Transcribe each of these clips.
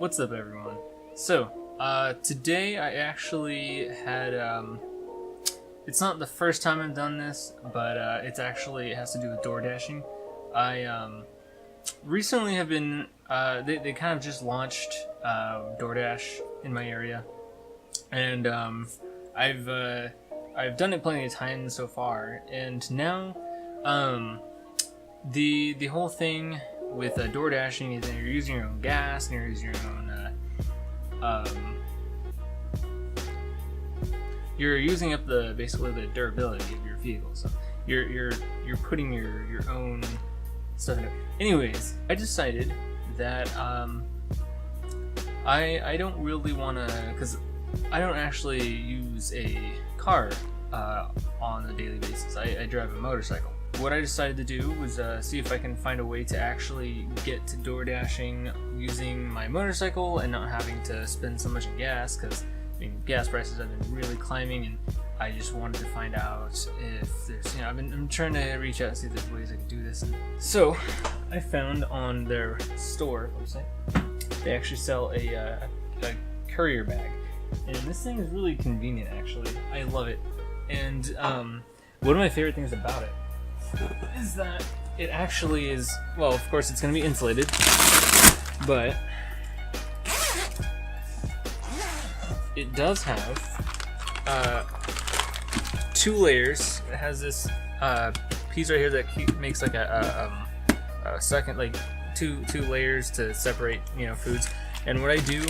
What's up, everyone? So, today I actually had, it's not the first time I've done this, but it has to do with DoorDashing. I recently have been, they kind of just launched DoorDash in my area, and I've done it plenty of times so far, and now the whole thing with DoorDashing is that you're using your own gas and you're using your own you're using up basically the durability of your vehicle. So you're putting your own stuff in it. Anyways, I decided that I don't really want to, because I don't actually use a car on a daily basis. I drive a motorcycle. What I decided to do was see if I can find a way to actually get to DoorDashing using my motorcycle and not having to spend so much in gas, because gas prices have been really climbing, and I just wanted to find out if there's, I'm trying to reach out and see if there's ways I can do this. So I found on their store website, they actually sell a courier bag, and this thing is really convenient. Actually, I love it. And one of my favorite things about it is that it actually is, well, of course it's going to be insulated, but it does have 2 layers. It has this piece right here that makes like a second, like two layers to separate foods. And what I do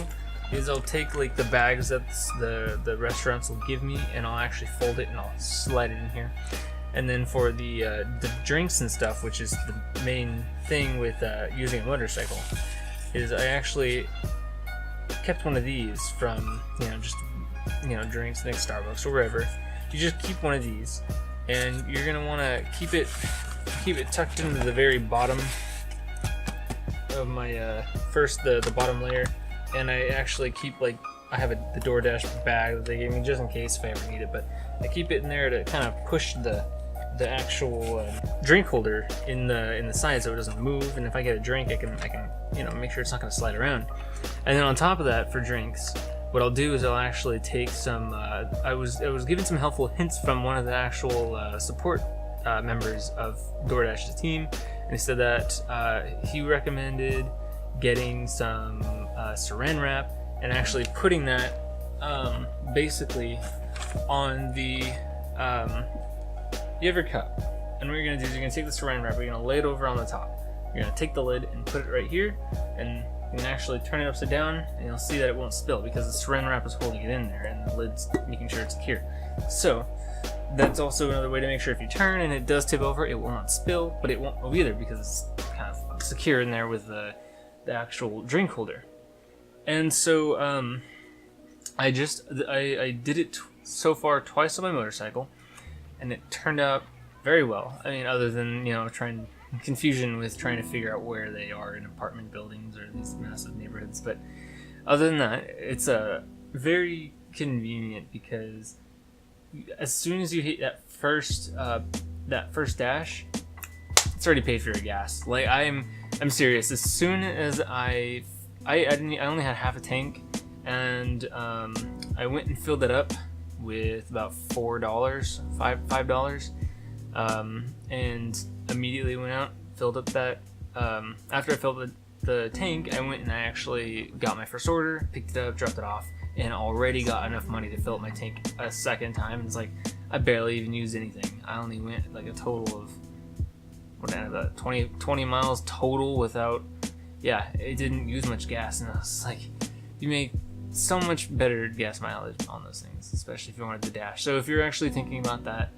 is I'll take like the bags that the restaurants will give me, and I'll actually fold it and I'll slide it in here. And then for the drinks and stuff, which is the main thing with using a motorcycle, is I actually kept one of these from just drinks, like Starbucks or wherever. You just keep one of these, and you're gonna want to keep it tucked into the very bottom of my first the bottom layer. And I actually keep, like, I have the DoorDash bag that they gave me just in case if I ever need it, but I keep it in there to kind of push the actual drink holder in the side so it doesn't move, and if I get a drink I can make sure it's not going to slide around. And then on top of that, for drinks, what I'll do is I'll actually take some I was given some helpful hints from one of the actual support members of DoorDash's team, and he said that he recommended getting some saran wrap and actually putting that basically on the you have your cup, and what you're going to do is you're going to take the saran wrap, you're going to lay it over on the top. You're going to take the lid and put it right here, and you can actually turn it upside down, and you'll see that it won't spill because the saran wrap is holding it in there and the lid's making sure it's secure. So that's also another way to make sure if you turn and it does tip over, it will not spill, but it won't move either because it's kind of secure in there with the actual drink holder. And so I did it so far twice on my motorcycle, and it turned out very well. I mean, other than confusion with trying to figure out where they are in apartment buildings or these massive neighborhoods, but other than that, it's very convenient, because as soon as you hit that first dash, it's already paid for your gas. Like, I'm serious. As soon as I only had half a tank, and I went and filled it up with about $5, and immediately went out, filled up that. After I filled the tank, I went and I actually got my first order, picked it up, dropped it off, and already got enough money to fill up my tank a second time. It's like I barely even used anything. I only went like a total of 20 miles total without. Yeah, it didn't use much gas, and I was like, you make so much better gas mileage on those things, especially if you wanted to dash. So if you're actually thinking about that,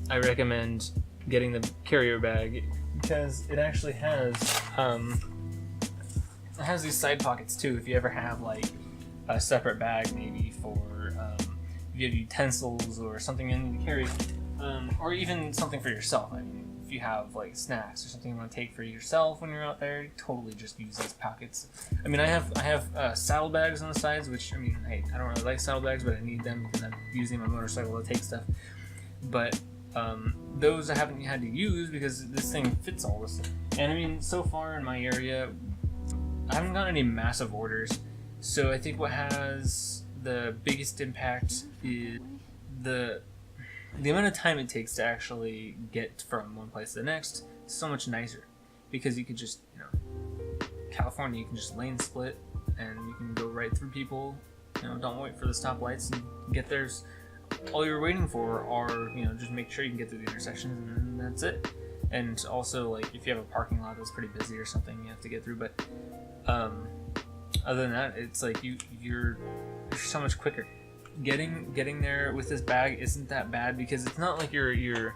I recommend getting the carrier bag, because it actually has these side pockets too. If you ever have like a separate bag, maybe for if you have utensils or something you need to carry, or even something for yourself. I mean, if you have like snacks or something you want to take for yourself when you're out there, you totally just use these pockets. I mean, I have saddlebags on the sides, which, I mean, hey, I don't really like saddlebags, but I need them because I'm using my motorcycle to take stuff. But those I haven't had to use because this thing fits all this stuff. And I mean, so far in my area, I haven't gotten any massive orders, so I think what has the biggest impact is the amount of time it takes to actually get from one place to the next. Is so much nicer, because you could just, California, you can just lane split and you can go right through people. Don't wait for the stoplights and get there. All you're waiting for are, just make sure you can get through the intersections, and that's it. And also, like, if you have a parking lot that's pretty busy or something, you have to get through. But other than that, it's like you're so much quicker. Getting there with this bag isn't that bad, because it's not like you're.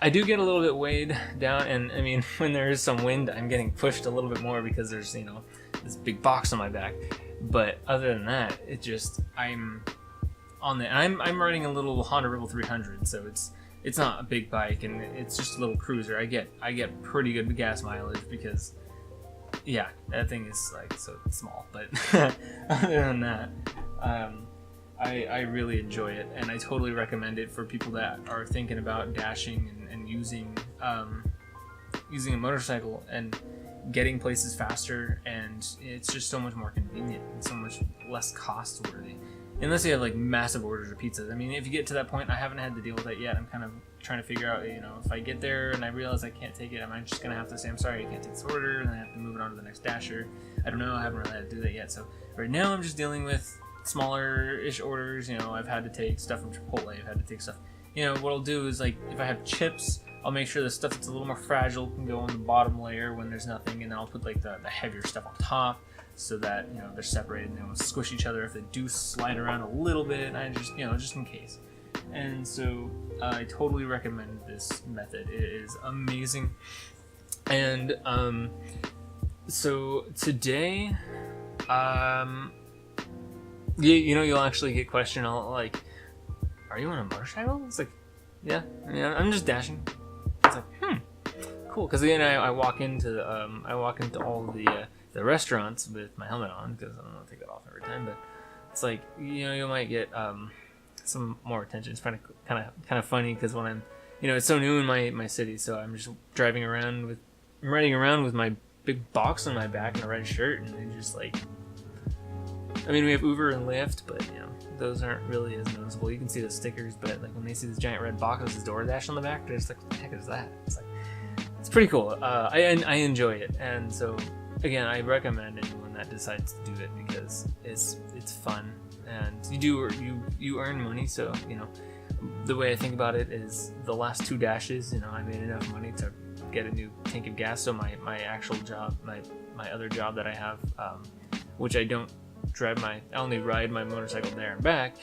I do get a little bit weighed down, and I mean, when there is some wind, I'm getting pushed a little bit more because there's this big box on my back. But other than that, it just I'm riding a little Honda Rebel 300, so it's not a big bike, and it's just a little cruiser. I get pretty good gas mileage because, yeah, that thing is like so small. But other than that, I really enjoy it, and I totally recommend it for people that are thinking about dashing and using a motorcycle and getting places faster, and it's just so much more convenient and so much less cost worthy. Unless you have like massive orders of pizzas. I mean, if you get to that point, I haven't had to deal with that yet. I'm kind of trying to figure out, if I get there and I realize I can't take it, am I just gonna have to say, I'm sorry, I can't take this order, and then I have to move it on to the next dasher? I don't know, I haven't really had to do that yet. So right now I'm just dealing with smaller-ish orders. I've had to take stuff from Chipotle, I've had to take stuff. What I'll do is, like, if I have chips, I'll make sure the stuff that's a little more fragile can go on the bottom layer when there's nothing, and then I'll put like the heavier stuff on top, so that they're separated and they won't squish each other if they do slide around a little bit. I just just in case. And so I totally recommend this method. It is amazing. And so today, you'll actually get questioned, like, are you on a motorcycle? It's like, yeah, I'm just dashing. It's like, cool, because then I walk into all the restaurants with my helmet on, because I don't want to take that off every time. But it's like, you might get some more attention. It's kind of funny, because when I'm, it's so new in my city, so I'm just riding around with my big box on my back and a red shirt, and they just like, I mean, we have Uber and Lyft, but those aren't really as noticeable. You can see the stickers, but like when they see this giant red box with this DoorDash on the back, they're just like, what the heck is that? It's like, it's pretty cool. I enjoy it, and so again, I recommend anyone that decides to do it, because it's fun, and you earn money. So the way I think about it is, the last 2 dashes, I made enough money to get a new tank of gas. So my actual job, my other job that I have, which I don't drive I only ride my motorcycle there and back,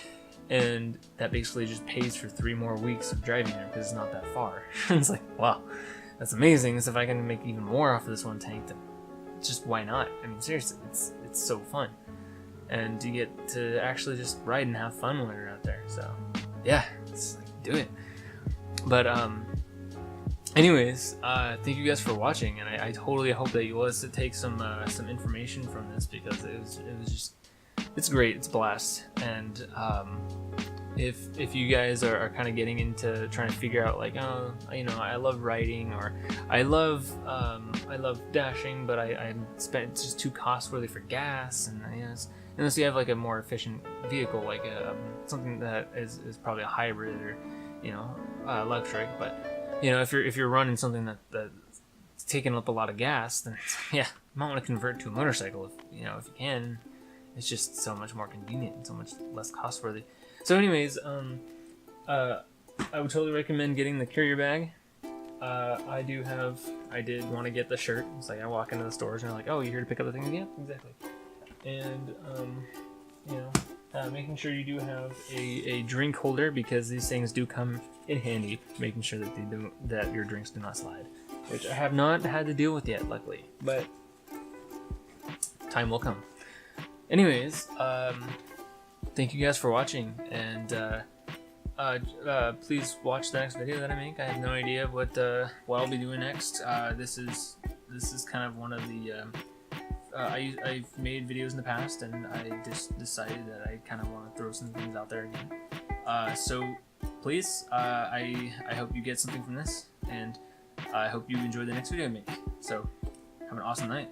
and that basically just pays for 3 more weeks of driving there, because it's not that far. It's like, wow, that's amazing. So if I can make even more off of this one tank, then just why not? I mean, seriously, it's so fun, and you get to actually just ride and have fun when you're out there. So yeah, it's like, do it. But anyways, thank you guys for watching, and I totally hope that you was to take some information from this, because it was just, it's great, it's a blast. And if you guys are kind of getting into trying to figure out, like, I love riding, or I love dashing, but I spent, it's just too costly for gas, and unless you have like a more efficient vehicle, like something that is probably a hybrid, or electric. But if you're running something that's taking up a lot of gas, then yeah, you might want to convert to a motorcycle if you can. It's just so much more convenient and so much less cost worthy. So anyways, I would totally recommend getting the courier bag. I did want to get the shirt. It's like I walk into the stores and they're like, oh, you're here to pick up the thing? Yeah, exactly. And making sure you do have a drink holder, because these things do come in handy, making sure that your drinks do not slide, which I have not had to deal with yet, luckily, but time will come. Anyways, thank you guys for watching, and please watch the next video that I make. I have no idea what I'll be doing next. This is kind of one of the I've made videos in the past, and I just decided that I kind of want to throw some things out there again. So please, I hope you get something from this, and I hope you enjoy the next video I make. So have an awesome night.